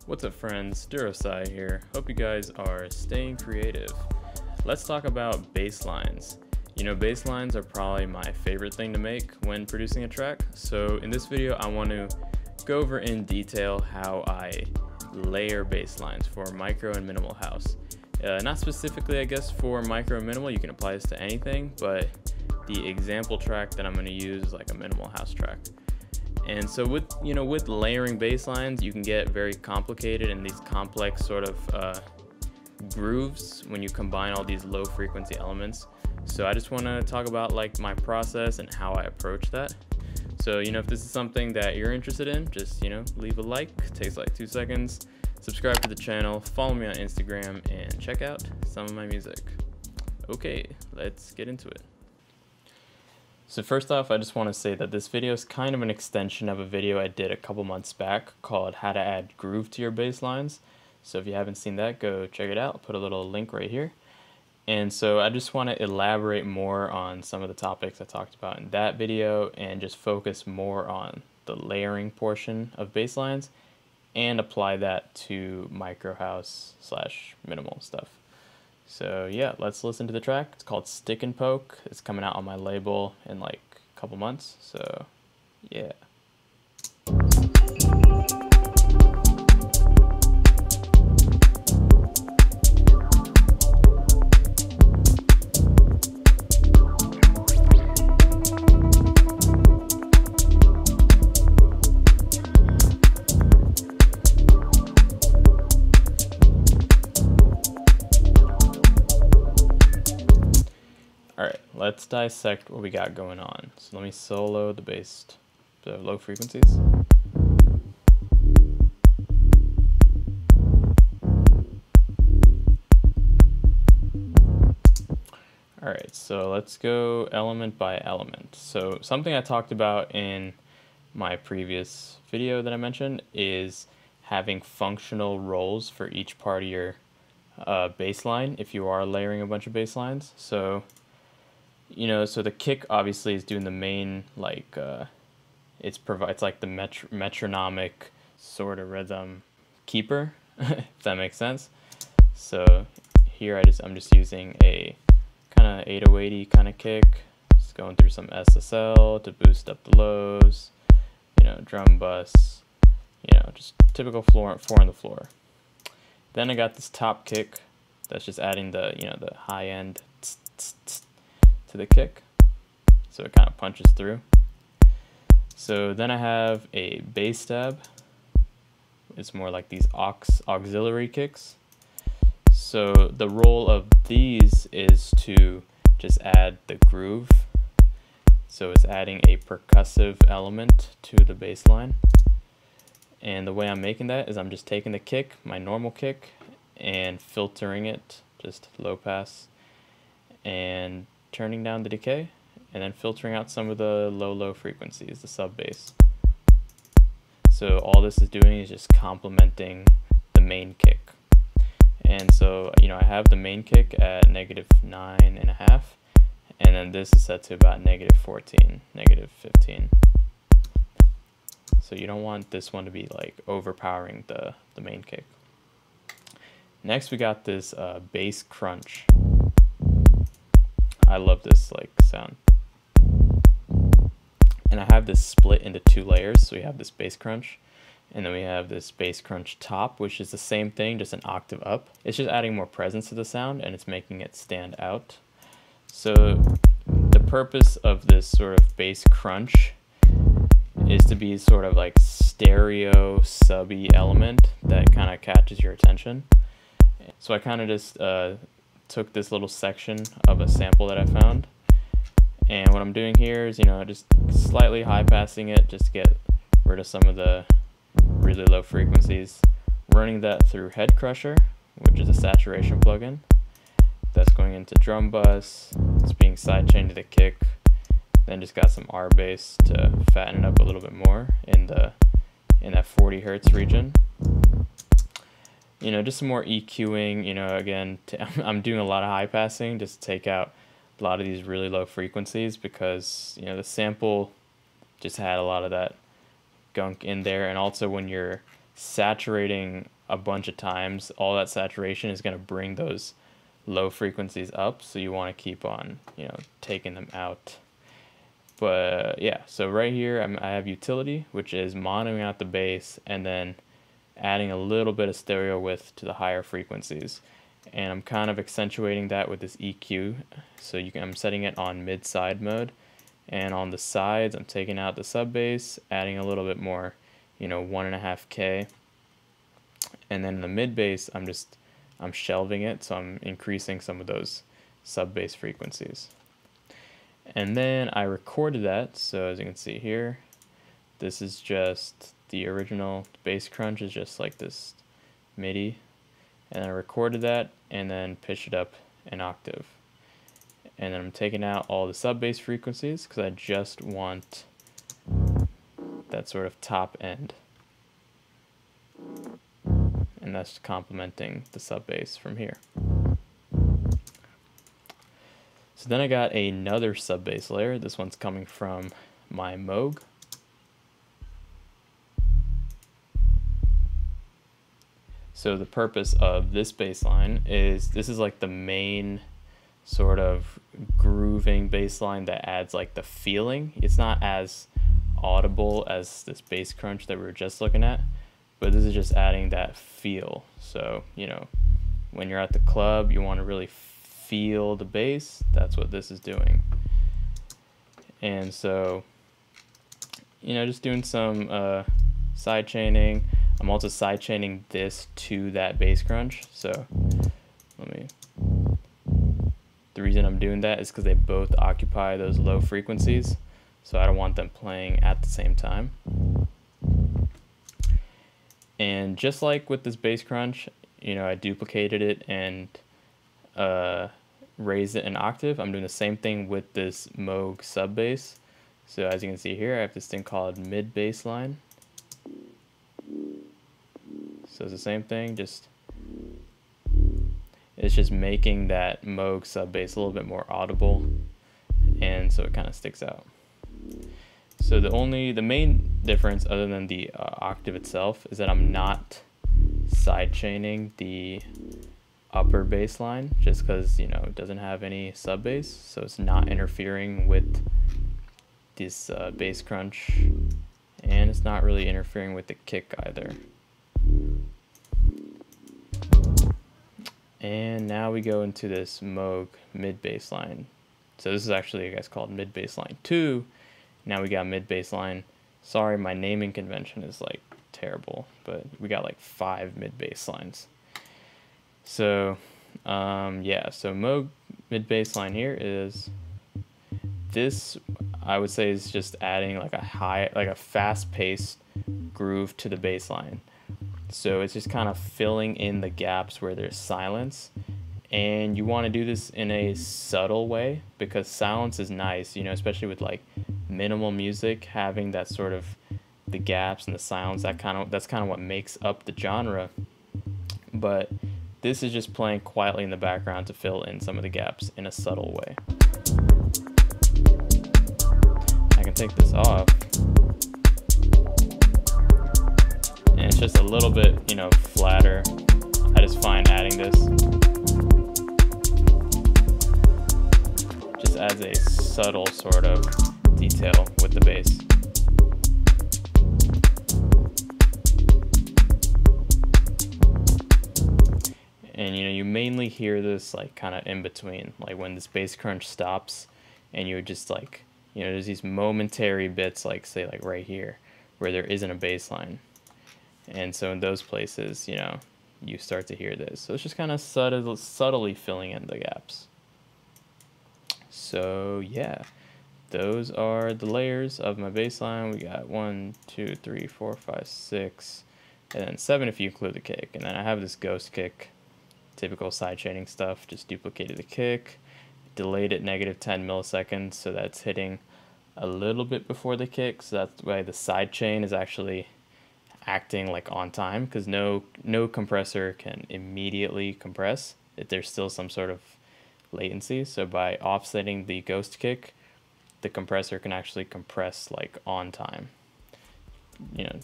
What's up friends, Durosai here. Hope you guys are staying creative. Let's talk about bass lines. You know, bass lines are probably my favorite thing to make when producing a track. So in this video, I want to go over in detail how I layer bass lines for micro and minimal house. Not specifically, I guess, for micro and minimal, you can apply this to anything, but the example track that I'm going to use is like a minimal house track. And so with layering bass lines, you can get very complicated in these complex sort of grooves when you combine all these low frequency elements. So I just want to talk about like my process and how I approach that. So if this is something that you're interested in, just leave a like. It takes like 2 seconds. Subscribe to the channel, follow me on Instagram, and check out some of my music. Okay, let's get into it. So first off, I just want to say that this video is kind of an extension of a video I did a couple months back called How to Add Groove to Your Bass Lines. So if you haven't seen that, go check it out. I'll put a little link right here. And so I just want to elaborate more on some of the topics I talked about in that video and just focus more on the layering portion of bass lines and apply that to micro house / minimal stuff. So yeah, let's listen to the track. It's called Stick and Poke. It's coming out on my label in like a couple months. So yeah. Alright, let's dissect what we got going on. So let me solo the bass, the low frequencies. Alright, so let's go element by element. So something I talked about in my previous video that I mentioned is having functional roles for each part of your bass line if you are layering a bunch of bass lines. So so the kick obviously is doing the main, like, it's like the metronomic sort of rhythm keeper, if that makes sense. So here I'm just using a kind of 808 kind of kick, just going through some SSL to boost up the lows, drum bus, just typical four on the floor. Then I got this top kick that's just adding the the high end to the kick, so it kind of punches through. So then I have a bass stab. It's more like these auxiliary kicks. So the role of these is to just add the groove. So it's adding a percussive element to the bass line. And the way I'm making that is I'm just taking the kick, my normal kick, and filtering it, just low pass, and turning down the decay, and then filtering out some of the low frequencies, the sub bass. So all this is doing is just complementing the main kick. And so I have the main kick at -9.5, and then this is set to about -14, -15. So you don't want this one to be like overpowering the main kick. Next we got this bass crunch. I love this like sound. And I have this split into 2 layers. So we have this bass crunch, and then we have this bass crunch top, which is the same thing, just an octave up. It's just adding more presence to the sound, and it's making it stand out. So the purpose of this sort of bass crunch is to be sort of like stereo subby element that kind of catches your attention. So I kind of just took this little section of a sample that I found, and what I'm doing here is just slightly high passing it just to get rid of some of the really low frequencies, running that through Head Crusher, which is a saturation plugin that's going into drum bus. It's being sidechained to the kick, then just got some R bass to fatten it up a little bit more in that 40 hertz region. Just some more EQing, again, I'm doing a lot of high passing just to take out a lot of these really low frequencies because, the sample just had a lot of that gunk in there. And also when you're saturating a bunch of times, all that saturation is going to bring those low frequencies up, so you want to keep on, taking them out. But yeah, so right here I have utility, which is monoing out the bass and then adding a little bit of stereo width to the higher frequencies. And I'm kind of accentuating that with this EQ. So I'm setting it on mid-side mode. And on the sides, I'm taking out the sub bass, adding a little bit more, 1.5K. And then in the mid bass, I'm shelving it, so I'm increasing some of those sub bass frequencies. And then I recorded that, so as you can see here, this is just the original bass crunch is just like this MIDI. And I recorded that and then pitched it up an octave. And then I'm taking out all the sub bass frequencies because I just want that sort of top end. And that's complementing the sub bass from here. So then I got another sub bass layer. This one's coming from my Moog. So the purpose of this bass line is this is like the main sort of grooving bass line that adds like the feeling. It's not as audible as this bass crunch that we were just looking at, but this is just adding that feel. So, when you're at the club, you want to really feel the bass. That's what this is doing. And so, just doing some side chaining. I'm also side chaining this to that bass crunch. So the reason I'm doing that is because they both occupy those low frequencies. So I don't want them playing at the same time. And just like with this bass crunch, I duplicated it and raised it an octave. I'm doing the same thing with this Moog sub bass. So as you can see here, I have this thing called mid bass line. So it's the same thing, it's just making that Moog sub bass a little bit more audible, and so it kind of sticks out. So the main difference other than the octave itself is that I'm not side chaining the upper bass line just because it doesn't have any sub bass, so it's not interfering with this bass crunch, and it's not really interfering with the kick either. And now we go into this Moog mid bass line. So this is actually, I guess, called mid bass line 2. Now we got mid bass line. Sorry, my naming convention is like terrible, but we got like 5 mid bass lines. So yeah, so Moog mid bass line here is this. I would say is just adding like a fast paced groove to the bass line. So it's just kind of filling in the gaps where there's silence. And you want to do this in a subtle way because silence is nice, especially with like minimal music, having that sort of the gaps and the silence, that's kind of what makes up the genre. But this is just playing quietly in the background to fill in some of the gaps in a subtle way. I can take this off. And it's just a little bit, flatter. I just find adding this just adds a subtle sort of detail with the bass. And you mainly hear this like kind of in between, like when this bass crunch stops and you're just like, there's these momentary bits, like say like right here where there isn't a bass line. And so in those places, you start to hear this. So it's just kind of subtly filling in the gaps. So yeah, those are the layers of my bass line. We got 1, 2, 3, 4, 5, 6, and then 7 if you include the kick. And then I have this ghost kick, typical side chaining stuff. Just duplicated the kick, delayed it -10 milliseconds, so that's hitting a little bit before the kick. So that's why the side chain is actually acting like on time, because no compressor can immediately compress if there's still some sort of latency. So by offsetting the ghost kick, the compressor can actually compress like on time.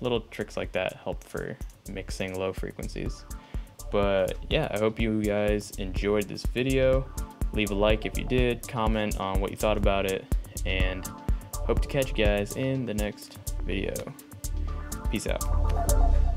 little tricks like that help for mixing low frequencies. But yeah, I hope you guys enjoyed this video. Leave a like if you did, comment on what you thought about it, and hope to catch you guys in the next video. Peace out.